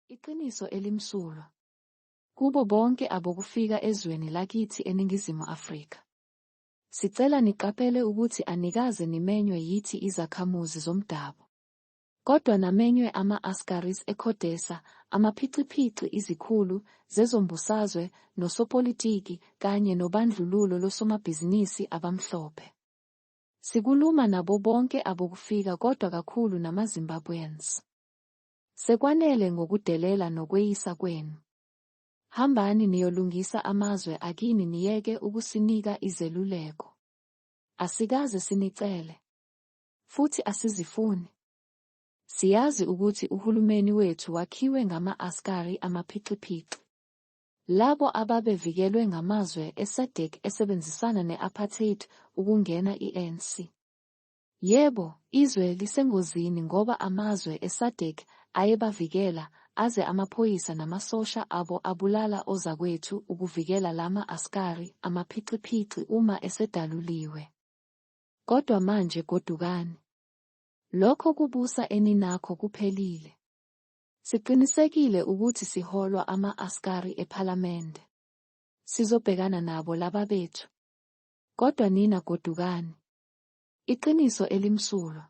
Iqiniso elimsulwa. Kubo bonke abokufika ezweni lakithi eNingizimu Afrika. Sicela niqapele ukuthi anikaze nimenywe yithi izakhamuzi zomdabu. Kodwa namenywe ama-Askaris eCODESA, amaphixiphixi izikhulu, zezombusazwe, nosopolitiki kanye nobandlululo losomabhizinisi abamhlophe. Sikuluma nabo bonke abokufika kodwa kakhulu namaZimbabweans. Sekwanele ngokudelela nokweyisa kwenu. Hambani niyolungisa amazwe akini niyeke ukusinika izeluleko. Asikaze sinicele. Futhi asizifuni. Siyazi ukuthi uhulumeni wethu wakhiwe ngama-Askari amaphixiphixi. Labo ababevikelwe ngamazwe eSADC esebenzisana ne-apartheid ukungena i-ANC. Yebo, izwe lisengozini ngoba amazwe eSADC ayebavikela aze amaphoyisa namasosha abo abulala ozakwethu ukuvikela lama-Askari amaphixiphixi uma esedaluliwe. Kodwa manje Godukani. Lokho kubusa eninakho kuphelile. Siqinisekile ukuthi siholwa ama-Askari ephalamende. Sizobhekana nabo laba bethu. Kodwa nina Godukani. Iqiniso elimsulwa.